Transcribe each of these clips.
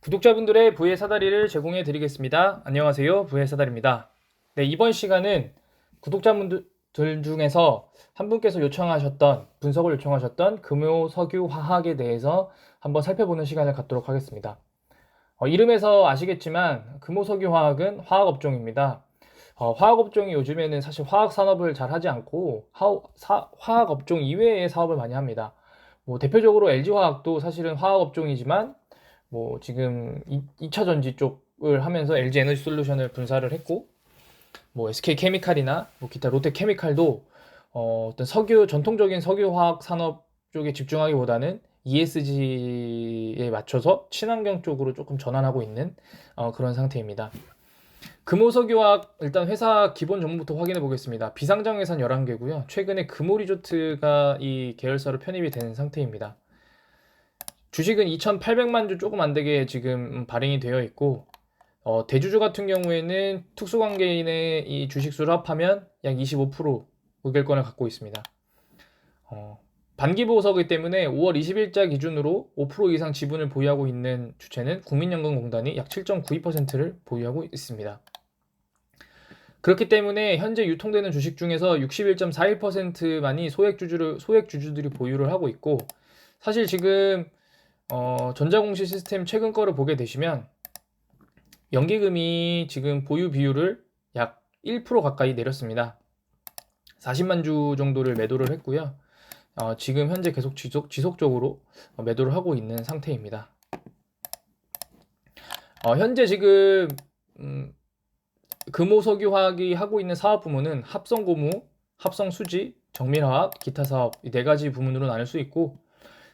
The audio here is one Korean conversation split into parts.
구독자분들의 부의 사다리를 제공해 드리겠습니다. 안녕하세요. 부의 사다리입니다. 네, 이번 시간은 구독자분들 중에서 한 분께서 분석을 요청하셨던 금요 석유 화학에 대해서 한번 살펴보는 시간을 갖도록 하겠습니다. 이름에서 아시겠지만 금호 석유 화학은 화학업종입니다. 화학업종이 요즘에는 사실 화학산업을 잘 하지 않고 화학업종 이외의 사업을 많이 합니다. 뭐 대표적으로 LG화학도 사실은 화학업종이지만 뭐 지금 2차 전지 쪽을 하면서 LG 에너지 솔루션을 분사를 했고, 뭐 SK 케미칼이나 뭐 기타 롯데 케미칼도 어떤 전통적인 석유 화학 산업 쪽에 집중하기보다는 ESG에 맞춰서 친환경 쪽으로 조금 전환하고 있는 그런 상태입니다. 금호석유화학 일단 회사 기본 정보부터 확인해 보겠습니다. 비상장 회사는 11개고요. 최근에 금호리조트가 이 계열사로 편입이 된 상태입니다. 주식은 2,800만 주 조금 안 되게 지금 발행이 되어 있고, 대주주 같은 경우에는 특수관계인의 이 주식 수를 합하면 약 25% 의결권을 갖고 있습니다. 어, 반기 보고서이기 때문에 5월 20일자 기준으로 5% 이상 지분을 보유하고 있는 주체는 국민연금공단이 약 7.92%를 보유하고 있습니다. 그렇기 때문에 현재 유통되는 주식 중에서 61.41%만이 소액주주들이 보유를 하고 있고, 사실 지금 전자공시 시스템 최근 거를 보게 되시면 연기금이 지금 보유 비율을 약 1% 가까이 내렸습니다. 40만 주 정도를 매도를 했고요. 지금 현재 계속 지속적으로 매도를 하고 있는 상태입니다. 현재 지금 금호석유화학이 하고 있는 사업 부문은 합성고무, 합성수지, 정밀화학, 기타 사업 이 네 가지 부문으로 나눌 수 있고,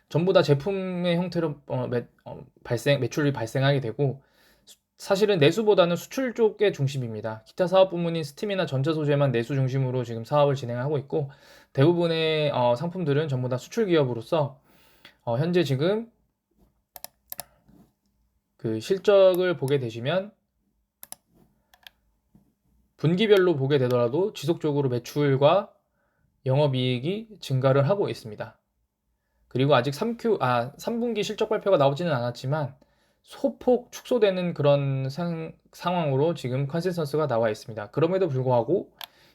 전부 다 제품의 형태로 매출이 발생하게 되고, 사실은 내수보다는 수출 쪽의 중심입니다. 기타 사업 부문인 스팀이나 전자 소재만 내수 중심으로 지금 사업을 진행하고 있고, 대부분의 상품들은 전부 다 수출 기업으로서 현재 지금 그 실적을 보게 되시면 분기별로 보게 되더라도 지속적으로 매출과 영업이익이 증가를 하고 있습니다. 그리고 아직 3분기 실적 발표가 나오지는 않았지만 소폭 축소되는 그런 상황으로 지금 컨센서스가 나와 있습니다. 그럼에도 불구하고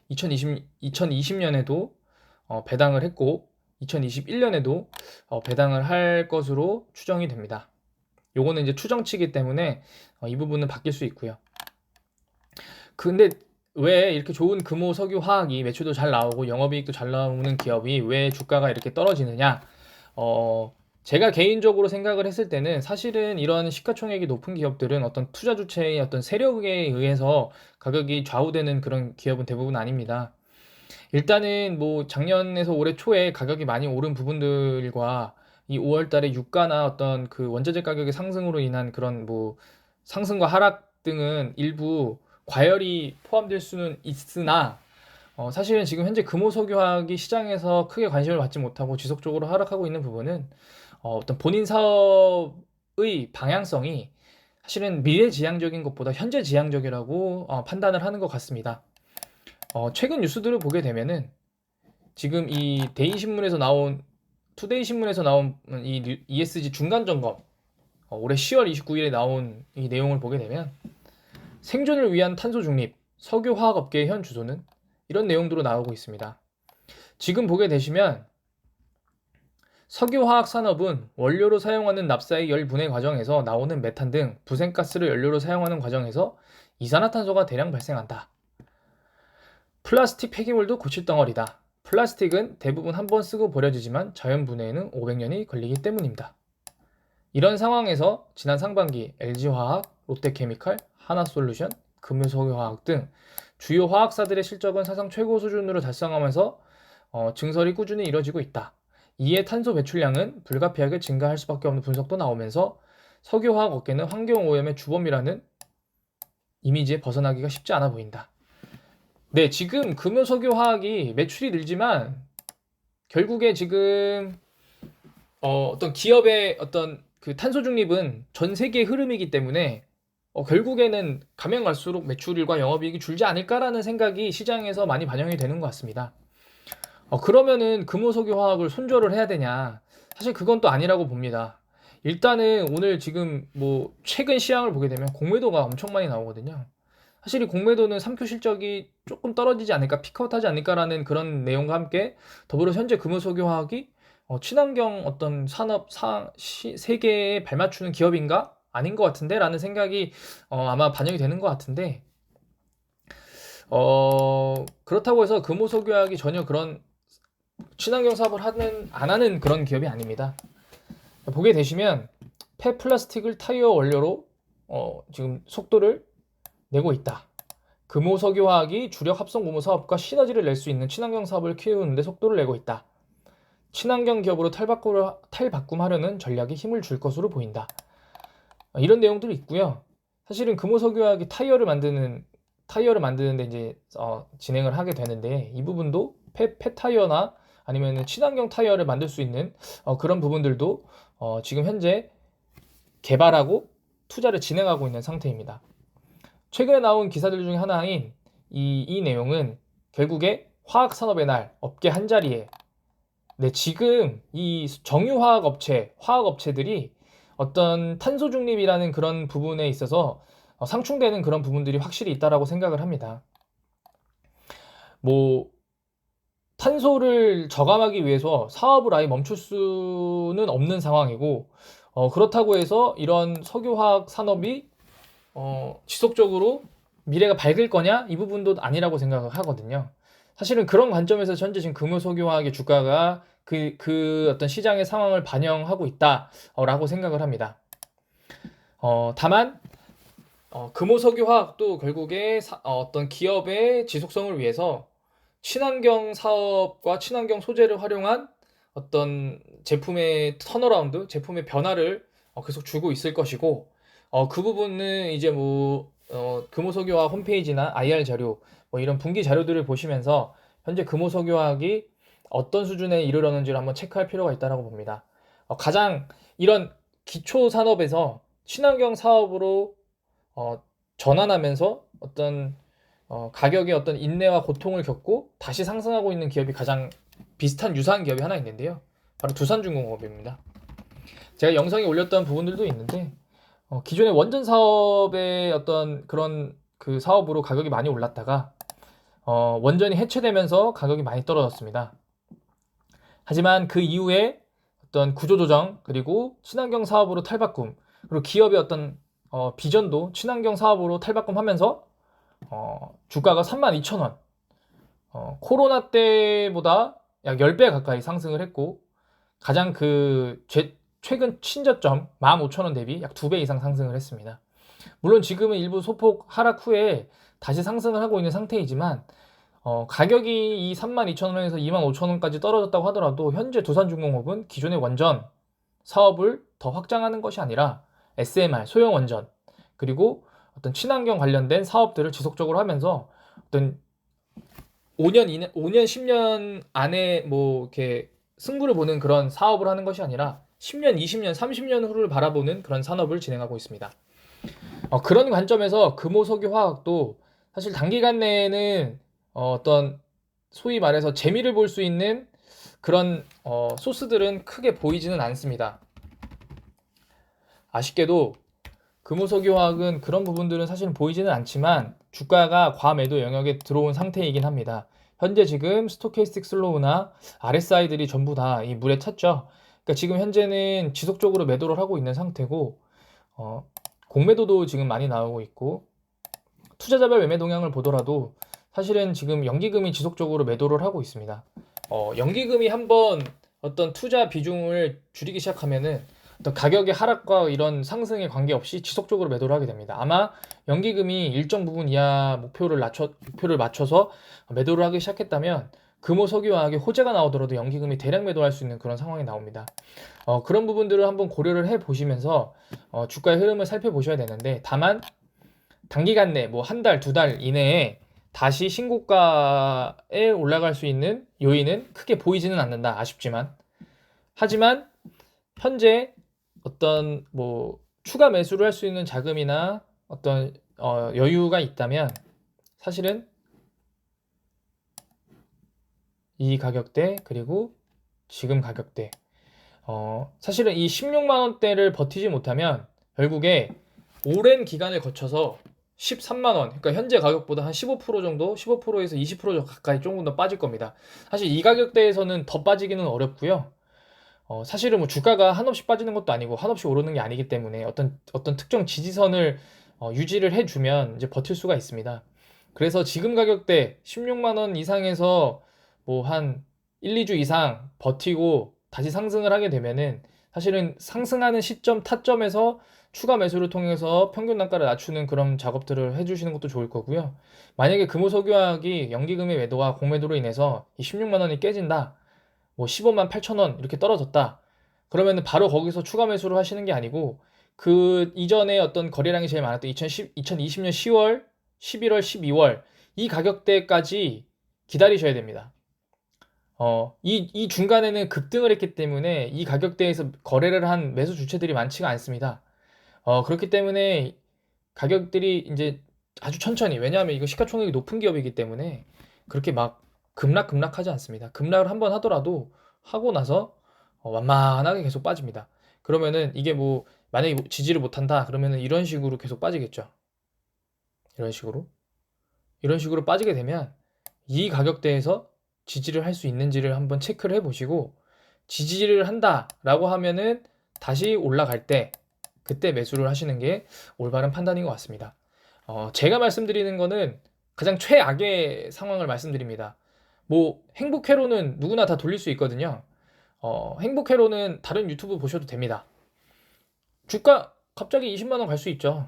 2020년에도 배당을 했고 2021년에도 배당을 할 것으로 추정이 됩니다. 요거는 이제 추정치이기 때문에 이 부분은 바뀔 수 있고요. 근데 왜 이렇게 좋은 금호 석유 화학이 매출도 잘 나오고 영업이익도 잘 나오는 기업이 왜 주가가 이렇게 떨어지느냐? 제가 개인적으로 생각을 했을 때는 사실은 이런 시가총액이 높은 기업들은 어떤 투자 주체의 어떤 세력에 의해서 가격이 좌우되는 그런 기업은 대부분 아닙니다. 일단은 뭐 작년에서 올해 초에 가격이 많이 오른 부분들과 이 5월 달에 유가나 어떤 그 원자재 가격의 상승으로 인한 그런 뭐 상승과 하락 등은 일부 과열이 포함될 수는 있으나 사실은 지금 현재 금호석유화학이 시장에서 크게 관심을 받지 못하고 지속적으로 하락하고 있는 부분은 어떤 본인 사업의 방향성이 사실은 미래지향적인 것보다 현재지향적이라고 판단을 하는 것 같습니다. 최근 뉴스들을 보게 되면은 지금 이 투데이 신문에서 나온 이 ESG 중간 점검, 올해 10월 29일에 나온 이 내용을 보게 되면 생존을 위한 탄소 중립, 석유화학업계의 현 주소는 이런 내용들로 나오고 있습니다. 지금 보게 되시면 석유화학 산업은 원료로 사용하는 납사의 열 분해 과정에서 나오는 메탄 등 부생가스를 연료로 사용하는 과정에서 이산화탄소가 대량 발생한다. 플라스틱 폐기물도 고칠덩어리다. 플라스틱은 대부분 한 번 쓰고 버려지지만 자연 분해에는 500년이 걸리기 때문입니다. 이런 상황에서 지난 상반기 LG화학, 롯데케미칼, 하나솔루션, 금유석유화학 등 주요 화학사들의 실적은 사상 최고 수준으로 달성하면서 증설이 꾸준히 이뤄지고 있다. 이에 탄소 배출량은 불가피하게 증가할 수밖에 없는 분석도 나오면서 석유화학 업계는 환경오염의 주범이라는 이미지에 벗어나기가 쉽지 않아 보인다. 네, 지금 금요석유화학이 매출이 늘지만 결국에 지금 어떤 기업의 어떤 그 탄소 중립은 전 세계의 흐름이기 때문에 결국에는 가면 갈수록 매출과 영업이익이 줄지 않을까라는 생각이 시장에서 많이 반영이 되는 것 같습니다. 그러면은 금호석유화학을 손절을 해야 되냐? 사실 그건 또 아니라고 봅니다. 일단은 오늘 지금 뭐 최근 시황을 보게 되면 공매도가 엄청 많이 나오거든요. 사실 이 공매도는 3큐 실적이 조금 떨어지지 않을까, 피크아웃하지 않을까라는 그런 내용과 함께 더불어 현재 금호석유화학이 친환경 어떤 산업 세계에 발맞추는 기업인가? 아닌 것 같은데? 라는 생각이 아마 반영이 되는 것 같은데, 그렇다고 해서 금호석유화학이 전혀 그런 친환경 사업을 안 하는 그런 기업이 아닙니다. 보게 되시면 폐플라스틱을 타이어 원료로 지금 속도를 내고 있다. 금호석유화학이 주력 합성 고무 사업과 시너지를 낼 수 있는 친환경 사업을 키우는데 속도를 내고 있다. 친환경 기업으로 탈바꿈하려는 전략에 힘을 줄 것으로 보인다. 이런 내용들이 있고요. 사실은 금호석유화학이 타이어를 만드는데 이제 진행을 하게 되는데, 이 부분도 폐타이어나 아니면 친환경 타이어를 만들 수 있는 그런 부분들도 지금 현재 개발하고 투자를 진행하고 있는 상태입니다. 최근에 나온 기사들 중에 하나인 이 내용은 결국에 화학산업의 날, 업계 한자리에, 지금 이 화학업체들이 어떤 탄소 중립이라는 그런 부분에 있어서 상충되는 그런 부분들이 확실히 있다라고 생각을 합니다. 뭐 탄소를 저감하기 위해서 사업을 아예 멈출 수는 없는 상황이고, 그렇다고 해서 이런 석유화학 산업이 지속적으로 미래가 밝을 거냐? 이 부분도 아니라고 생각을 하거든요. 사실은 그런 관점에서 현재 지금 금호석유화학의 주가가 그 어떤 시장의 상황을 반영하고 있다라고 생각을 합니다. 다만 금호석유화학도 결국에 어떤 기업의 지속성을 위해서 친환경 사업과 친환경 소재를 활용한 어떤 제품의 턴어라운드, 제품의 변화를 계속 주고 있을 것이고, 그 부분은 이제 뭐 금호석유화학 홈페이지나 IR 자료, 뭐 이런 분기 자료들을 보시면서 현재 금호석유화학이 어떤 수준에 이르렀는지를 한번 체크할 필요가 있다고 봅니다. 가장 이런 기초 산업에서 친환경 사업으로 전환하면서 어떤 가격의 어떤 인내와 고통을 겪고 다시 상승하고 있는 기업이 가장 비슷한 유사한 기업이 하나 있는데요. 바로 두산중공업입니다. 제가 영상에 올렸던 부분들도 있는데, 기존의 원전 사업의 어떤 그런 그 사업으로 가격이 많이 올랐다가 원전이 해체되면서 가격이 많이 떨어졌습니다. 하지만 그 이후에 어떤 구조조정, 그리고 친환경 사업으로 탈바꿈, 그리고 기업의 어떤 비전도 친환경 사업으로 탈바꿈하면서 주가가 32,000원, 코로나 때보다 약 10배 가까이 상승을 했고, 가장 최근 친저점 15,000원 대비 약 2배 이상 상승을 했습니다. 물론 지금은 일부 소폭 하락 후에 다시 상승을 하고 있는 상태이지만, 가격이 이 32,000원에서 25,000원까지 떨어졌다고 하더라도 현재 두산중공업은 기존의 원전 사업을 더 확장하는 것이 아니라 SMR, 소형 원전, 그리고 어떤 친환경 관련된 사업들을 지속적으로 하면서 어떤 5년, 10년 안에 뭐 이렇게 승부를 보는 그런 사업을 하는 것이 아니라 10년, 20년, 30년 후를 바라보는 그런 산업을 진행하고 있습니다. 그런 관점에서 금호석유화학도 사실 단기간 내에는 어떤 소위 말해서 재미를 볼 수 있는 그런 소스들은 크게 보이지는 않습니다. 아쉽게도 금호석유화학은 그런 부분들은 사실은 보이지는 않지만 주가가 과매도 영역에 들어온 상태이긴 합니다. 현재 지금 스토캐스틱 슬로우나 RSI들이 전부 다 이 물에 찼죠. 그러니까 지금 현재는 지속적으로 매도를 하고 있는 상태고, 공매도도 지금 많이 나오고 있고, 투자자별 매매 동향을 보더라도 사실은 지금 연기금이 지속적으로 매도를 하고 있습니다. 연기금이 한번 어떤 투자 비중을 줄이기 시작하면은 어떤 가격의 하락과 이런 상승에 관계없이 지속적으로 매도를 하게 됩니다. 아마 연기금이 일정 부분 이하 목표를 맞춰서 매도를 하기 시작했다면 금호석유화학의 호재가 나오더라도 연기금이 대량 매도할 수 있는 그런 상황이 나옵니다. 그런 부분들을 한번 고려를 해 보시면서 주가의 흐름을 살펴보셔야 되는데, 다만 단기간 내 뭐 한 달, 두 달 이내에 다시 신고가에 올라갈 수 있는 요인은 크게 보이지는 않는다. 아쉽지만. 하지만 현재 어떤 뭐 추가 매수를 할 수 있는 자금이나 어떤 여유가 있다면 사실은 이 가격대, 그리고 지금 가격대, 사실은 이 16만 원대를 버티지 못하면 결국에 오랜 기간을 거쳐서 13만 원, 그러니까 현재 가격보다 한 15% 정도, 15%에서 20% 가까이 조금 더 빠질 겁니다. 사실 이 가격대에서는 더 빠지기는 어렵고요. 사실은 뭐 주가가 한없이 빠지는 것도 아니고 한없이 오르는 게 아니기 때문에 어떤 특정 지지선을 유지를 해주면 이제 버틸 수가 있습니다. 그래서 지금 가격대 16만 원 이상에서 뭐 한 1, 2주 이상 버티고 다시 상승을 하게 되면은 사실은 상승하는 시점 타점에서 추가 매수를 통해서 평균 단가를 낮추는 그런 작업들을 해주시는 것도 좋을 거고요. 만약에 금호석유화학이 연기금의 매도와 공매도로 인해서 이 16만 원이 깨진다. 뭐 15만 8천 원 이렇게 떨어졌다. 그러면은 바로 거기서 추가 매수를 하시는 게 아니고 그 이전에 어떤 거래량이 제일 많았던 2020년 10월, 11월, 12월 이 가격대까지 기다리셔야 됩니다. 이 중간에는 급등을 했기 때문에 이 가격대에서 거래를 한 매수 주체들이 많지가 않습니다. 그렇기 때문에 가격들이 이제 아주 천천히, 왜냐하면 이거 시가총액이 높은 기업이기 때문에 그렇게 막 급락하지 않습니다. 급락을 한번 하더라도 하고 나서 완만하게 계속 빠집니다. 그러면은 이게 뭐 만약에 지지를 못한다 그러면은 이런 식으로 계속 빠지겠죠. 이런 식으로 빠지게 되면 이 가격대에서 지지를 할 수 있는지를 한번 체크를 해 보시고, 지지를 한다라고 하면은 다시 올라갈 때 그때 매수를 하시는 게 올바른 판단인 것 같습니다. 제가 말씀드리는 거는 가장 최악의 상황을 말씀드립니다. 뭐 행복회로는 누구나 다 돌릴 수 있거든요. 행복회로는 다른 유튜브 보셔도 됩니다. 주가 갑자기 20만 원 갈 수 있죠.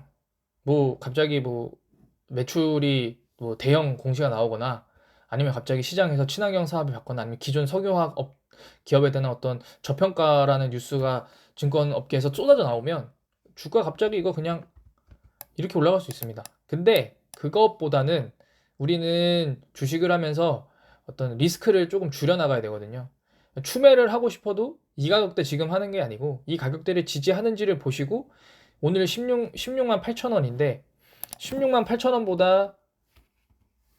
뭐 갑자기 뭐 매출이 뭐 대형 공시가 나오거나 아니면 갑자기 시장에서 친환경 사업을 받거나 아니면 기존 석유화학 기업에 대한 어떤 저평가라는 뉴스가 증권 업계에서 쏟아져 나오면 주가 갑자기 이거 그냥 이렇게 올라갈 수 있습니다. 근데 그것보다는 우리는 주식을 하면서 어떤 리스크를 조금 줄여나가야 되거든요. 추매를 하고 싶어도 이 가격대 지금 하는 게 아니고 이 가격대를 지지하는지를 보시고, 오늘 16만 8천 원인데 16만 8천 원보다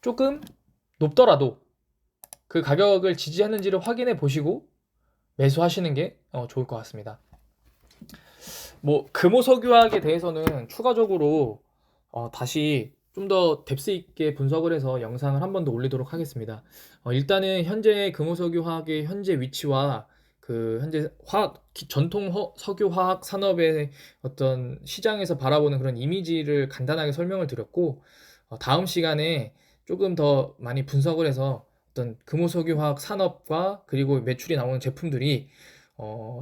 조금 높더라도 그 가격을 지지하는지를 확인해 보시고 매수하시는 게 좋을 것 같습니다. 뭐 금호석유화학에 대해서는 추가적으로 다시 좀 더 뎁스 있게 분석을 해서 영상을 한 번 더 올리도록 하겠습니다. 일단은 현재 금호석유화학의 현재 위치와 그 현재 전통 석유화학 산업의 어떤 시장에서 바라보는 그런 이미지를 간단하게 설명을 드렸고, 다음 시간에 조금 더 많이 분석을 해서 어떤 금호석유화학 산업과 그리고 매출이 나오는 제품들이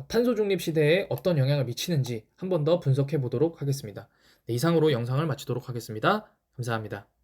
탄소 중립 시대에 어떤 영향을 미치는지 한 번 더 분석해 보도록 하겠습니다. 네, 이상으로 영상을 마치도록 하겠습니다. 감사합니다.